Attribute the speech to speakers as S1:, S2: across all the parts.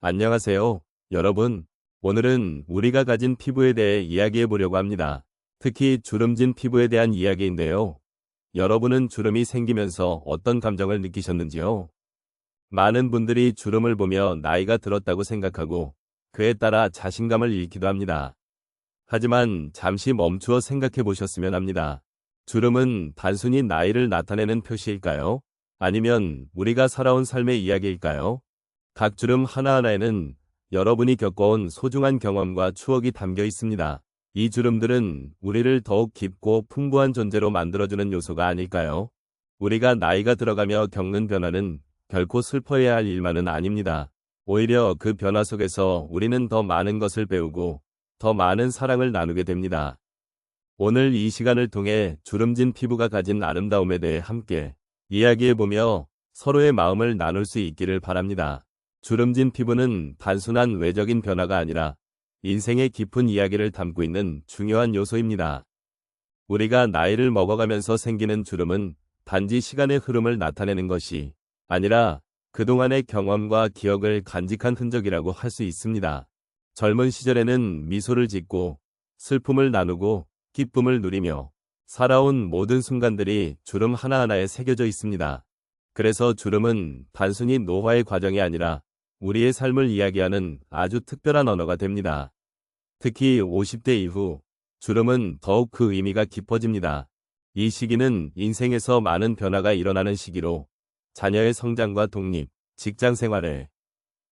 S1: 안녕하세요, 여러분. 오늘은 우리가 가진 피부에 대해 이야기해 보려고 합니다. 특히 주름진 피부에 대한 이야기인데요. 여러분은 주름이 생기면서 어떤 감정을 느끼셨는지요? 많은 분들이 주름을 보며 나이가 들었다고 생각하고 그에 따라 자신감을 잃기도 합니다. 하지만 잠시 멈추어 생각해 보셨으면 합니다. 주름은 단순히 나이를 나타내는 표시일까요? 아니면 우리가 살아온 삶의 이야기일까요? 각 주름 하나하나에는 여러분이 겪어온 소중한 경험과 추억이 담겨 있습니다. 이 주름들은 우리를 더욱 깊고 풍부한 존재로 만들어주는 요소가 아닐까요? 우리가 나이가 들어가며 겪는 변화는 결코 슬퍼해야 할 일만은 아닙니다. 오히려 그 변화 속에서 우리는 더 많은 것을 배우고 더 많은 사랑을 나누게 됩니다. 오늘 이 시간을 통해 주름진 피부가 가진 아름다움에 대해 함께 이야기해보며 서로의 마음을 나눌 수 있기를 바랍니다. 주름진 피부는 단순한 외적인 변화가 아니라 인생의 깊은 이야기를 담고 있는 중요한 요소입니다. 우리가 나이를 먹어가면서 생기는 주름은 단지 시간의 흐름을 나타내는 것이 아니라 그동안의 경험과 기억을 간직한 흔적이라고 할 수 있습니다. 젊은 시절에는 미소를 짓고 슬픔을 나누고 기쁨을 누리며 살아온 모든 순간들이 주름 하나하나에 새겨져 있습니다. 그래서 주름은 단순히 노화의 과정이 아니라 우리의 삶을 이야기하는 아주 특별한 언어가 됩니다. 특히 50대 이후 주름은 더욱 그 의미가 깊어집니다. 이 시기는 인생에서 많은 변화가 일어나는 시기로 자녀의 성장과 독립, 직장 생활의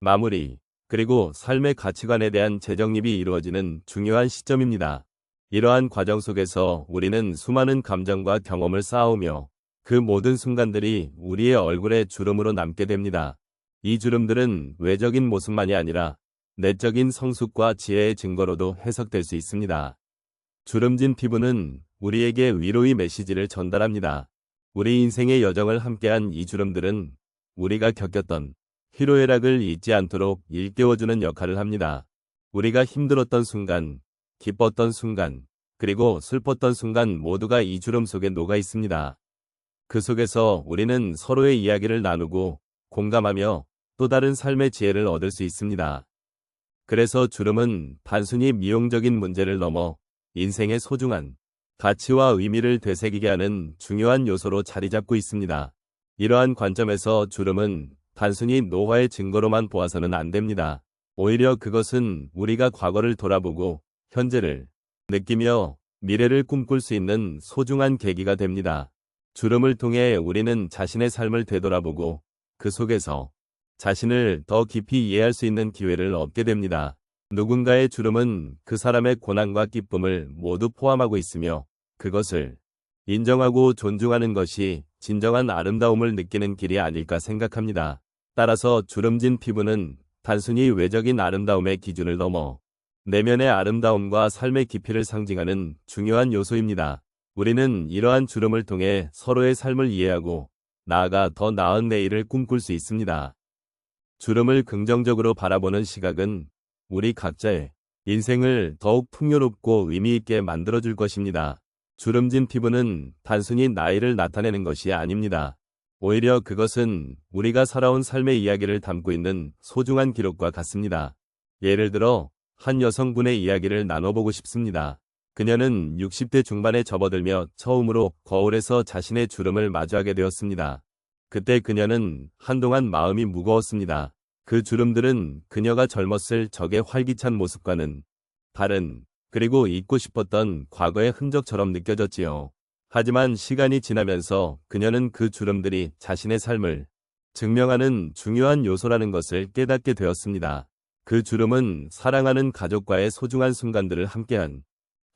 S1: 마무리, 그리고 삶의 가치관에 대한 재정립이 이루어지는 중요한 시점입니다. 이러한 과정 속에서 우리는 수많은 감정과 경험을 쌓아오며 그 모든 순간들이 우리의 얼굴에 주름으로 남게 됩니다. 이 주름들은 외적인 모습만이 아니라 내적인 성숙과 지혜의 증거로도 해석될 수 있습니다. 주름진 피부는 우리에게 위로의 메시지를 전달합니다. 우리 인생의 여정을 함께한 이 주름들은 우리가 겪었던 희로애락을 잊지 않도록 일깨워주는 역할을 합니다. 우리가 힘들었던 순간, 기뻤던 순간, 그리고 슬펐던 순간 모두가 이 주름 속에 녹아 있습니다. 그 속에서 우리는 서로의 이야기를 나누고 공감하며 또 다른 삶의 지혜를 얻을 수 있습니다. 그래서 주름은 단순히 미용적인 문제를 넘어 인생의 소중한 가치와 의미를 되새기게 하는 중요한 요소로 자리 잡고 있습니다. 이러한 관점에서 주름은 단순히 노화의 증거로만 보아서는 안 됩니다. 오히려 그것은 우리가 과거를 돌아보고 현재를 느끼며 미래를 꿈꿀 수 있는 소중한 계기가 됩니다. 주름을 통해 우리는 자신의 삶을 되돌아보고 그 속에서 자신을 더 깊이 이해할 수 있는 기회를 얻게 됩니다. 누군가의 주름은 그 사람의 고난과 기쁨을 모두 포함하고 있으며 그것을 인정하고 존중하는 것이 진정한 아름다움을 느끼는 길이 아닐까 생각합니다. 따라서 주름진 피부는 단순히 외적인 아름다움의 기준을 넘어 내면의 아름다움과 삶의 깊이를 상징하는 중요한 요소입니다. 우리는 이러한 주름을 통해 서로의 삶을 이해하고 나아가 더 나은 내일을 꿈꿀 수 있습니다. 주름을 긍정적으로 바라보는 시각은 우리 각자의 인생을 더욱 풍요롭고 의미있게 만들어줄 것입니다. 주름진 피부는 단순히 나이를 나타내는 것이 아닙니다. 오히려 그것은 우리가 살아온 삶의 이야기를 담고 있는 소중한 기록과 같습니다. 예를 들어 한 여성분의 이야기를 나눠보고 싶습니다. 그녀는 60대 중반에 접어들며 처음으로 거울에서 자신의 주름을 마주하게 되었습니다. 그때 그녀는 한동안 마음이 무거웠습니다. 그 주름들은 그녀가 젊었을 적의 활기찬 모습과는 다른, 그리고 잊고 싶었던 과거의 흔적처럼 느껴졌지요. 하지만 시간이 지나면서 그녀는 그 주름들이 자신의 삶을 증명하는 중요한 요소라는 것을 깨닫게 되었습니다. 그 주름은 사랑하는 가족과의 소중한 순간들을 함께한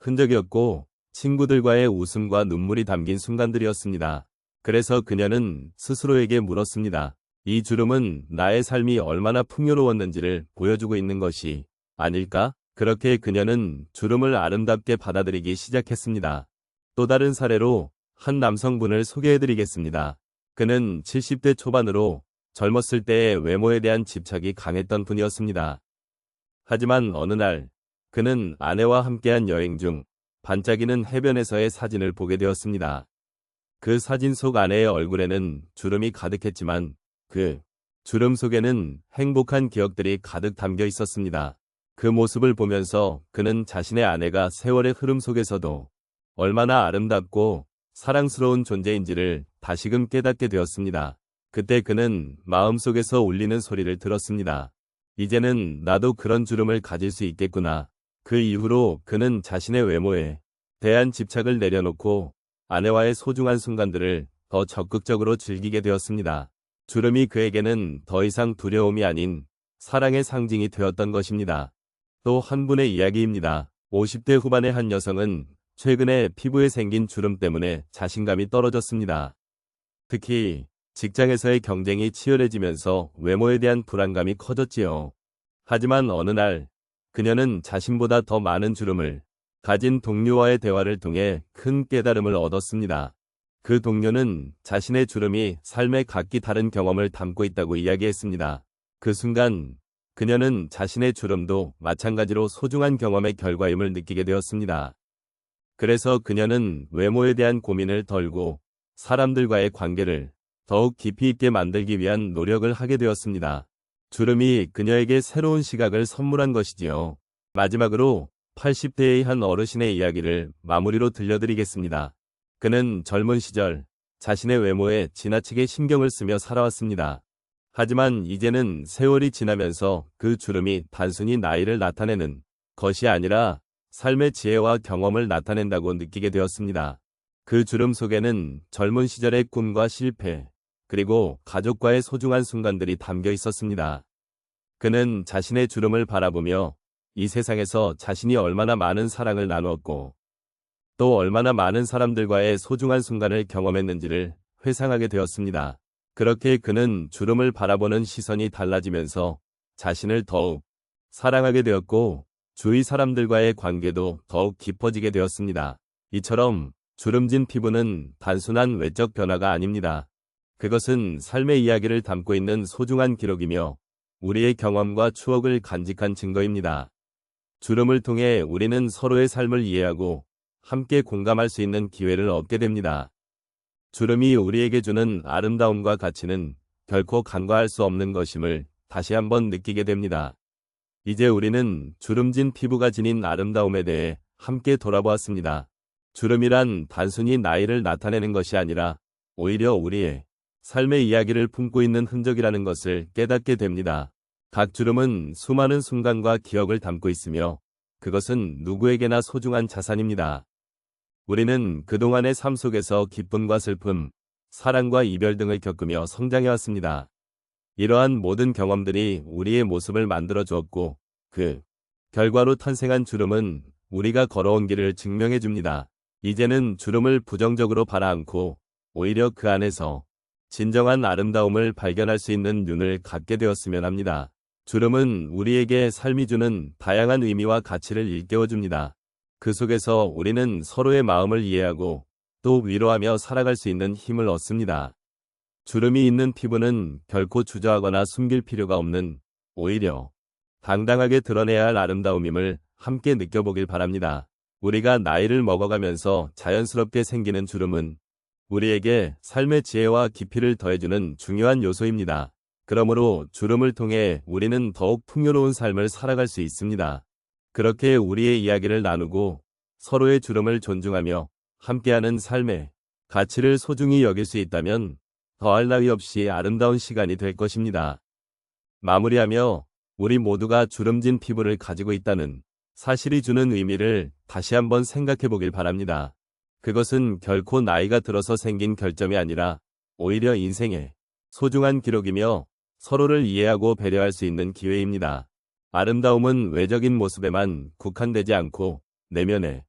S1: 흔적이었고 친구들과의 웃음과 눈물이 담긴 순간들이었습니다. 그래서 그녀는 스스로에게 물었습니다. 이 주름은 나의 삶이 얼마나 풍요로웠는지를 보여주고 있는 것이 아닐까? 그렇게 그녀는 주름을 아름답게 받아들이기 시작했습니다. 또 다른 사례로 한 남성분을 소개해드리겠습니다. 그는 70대 초반으로 젊었을 때의 외모에 대한 집착이 강했던 분이었습니다. 하지만 어느 날 그는 아내와 함께한 여행 중 반짝이는 해변에서의 사진을 보게 되었습니다. 그 사진 속 아내의 얼굴에는 주름이 가득했지만 그 주름 속에는 행복한 기억들이 가득 담겨 있었습니다. 그 모습을 보면서 그는 자신의 아내가 세월의 흐름 속에서도 얼마나 아름답고 사랑스러운 존재인지를 다시금 깨닫게 되었습니다. 그때 그는 마음속에서 울리는 소리를 들었습니다. 이제는 나도 그런 주름을 가질 수 있겠구나. 그 이후로 그는 자신의 외모에 대한 집착을 내려놓고 아내와의 소중한 순간들을 더 적극적으로 즐기게 되었습니다. 주름이 그에게는 더 이상 두려움이 아닌 사랑의 상징이 되었던 것입니다. 또 한 분의 이야기입니다. 50대 후반의 한 여성은 최근에 피부에 생긴 주름 때문에 자신감이 떨어졌습니다. 특히 직장에서의 경쟁이 치열해지면서 외모에 대한 불안감이 커졌지요. 하지만 어느 날 그녀는 자신보다 더 많은 주름을 가진 동료와의 대화를 통해 큰 깨달음을 얻었습니다. 그 동료는 자신의 주름이 삶의 각기 다른 경험을 담고 있다고 이야기했습니다. 그 순간 그녀는 자신의 주름도 마찬가지로 소중한 경험의 결과임을 느끼게 되었습니다. 그래서 그녀는 외모에 대한 고민을 덜고 사람들과의 관계를 더욱 깊이 있게 만들기 위한 노력을 하게 되었습니다. 주름이 그녀에게 새로운 시각을 선물한 것이지요. 마지막으로 80대의 한 어르신의 이야기를 마무리로 들려드리겠습니다. 그는 젊은 시절 자신의 외모에 지나치게 신경을 쓰며 살아왔습니다. 하지만 이제는 세월이 지나면서 그 주름이 단순히 나이를 나타내는 것이 아니라 삶의 지혜와 경험을 나타낸다고 느끼게 되었습니다. 그 주름 속에는 젊은 시절의 꿈과 실패, 그리고 가족과의 소중한 순간들이 담겨 있었습니다. 그는 자신의 주름을 바라보며 이 세상에서 자신이 얼마나 많은 사랑을 나누었고 또 얼마나 많은 사람들과의 소중한 순간을 경험했는지를 회상하게 되었습니다. 그렇게 그는 주름을 바라보는 시선이 달라지면서 자신을 더욱 사랑하게 되었고 주위 사람들과의 관계도 더욱 깊어지게 되었습니다. 이처럼 주름진 피부는 단순한 외적 변화가 아닙니다. 그것은 삶의 이야기를 담고 있는 소중한 기록이며 우리의 경험과 추억을 간직한 증거입니다. 주름을 통해 우리는 서로의 삶을 이해하고 함께 공감할 수 있는 기회를 얻게 됩니다. 주름이 우리에게 주는 아름다움과 가치는 결코 간과할 수 없는 것임을 다시 한번 느끼게 됩니다. 이제 우리는 주름진 피부가 지닌 아름다움에 대해 함께 돌아보았습니다. 주름이란 단순히 나이를 나타내는 것이 아니라 오히려 우리의 삶의 이야기를 품고 있는 흔적이라는 것을 깨닫게 됩니다. 각 주름은 수많은 순간과 기억을 담고 있으며 그것은 누구에게나 소중한 자산입니다. 우리는 그동안의 삶 속에서 기쁨과 슬픔, 사랑과 이별 등을 겪으며 성장해왔습니다. 이러한 모든 경험들이 우리의 모습을 만들어 주었고 그 결과로 탄생한 주름은 우리가 걸어온 길을 증명해 줍니다. 이제는 주름을 부정적으로 바라않고 오히려 그 안에서 진정한 아름다움을 발견할 수 있는 눈을 갖게 되었으면 합니다. 주름은 우리에게 삶이 주는 다양한 의미와 가치를 일깨워 줍니다. 그 속에서 우리는 서로의 마음을 이해하고 또 위로하며 살아갈 수 있는 힘을 얻습니다. 주름이 있는 피부는 결코 주저하거나 숨길 필요가 없는 오히려 당당하게 드러내야 할 아름다움임을 함께 느껴보길 바랍니다. 우리가 나이를 먹어가면서 자연스럽게 생기는 주름은 우리에게 삶의 지혜와 깊이를 더해주는 중요한 요소입니다. 그러므로 주름을 통해 우리는 더욱 풍요로운 삶을 살아갈 수 있습니다. 그렇게 우리의 이야기를 나누고 서로의 주름을 존중하며 함께하는 삶의 가치를 소중히 여길 수 있다면 더할 나위 없이 아름다운 시간이 될 것입니다. 마무리하며 우리 모두가 주름진 피부를 가지고 있다는 사실이 주는 의미를 다시 한번 생각해 보길 바랍니다. 그것은 결코 나이가 들어서 생긴 결점이 아니라 오히려 인생의 소중한 기록이며 서로를 이해하고 배려할 수 있는 기회입니다. 아름다움은 외적인 모습에만 국한되지 않고 내면의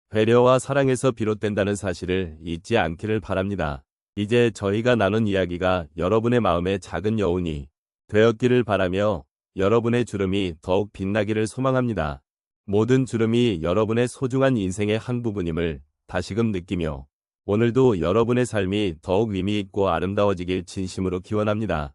S1: 배려와 사랑에서 비롯된다는 사실을 잊지 않기를 바랍니다. 이제 저희가 나눈 이야기가 여러분의 마음에 작은 여운이 되었기를 바라며 여러분의 주름이 더욱 빛나기를 소망합니다. 모든 주름이 여러분의 소중한 인생의 한 부분임을 다시금 느끼며 오늘도 여러분의 삶이 더욱 의미 있고 아름다워지길 진심으로 기원합니다.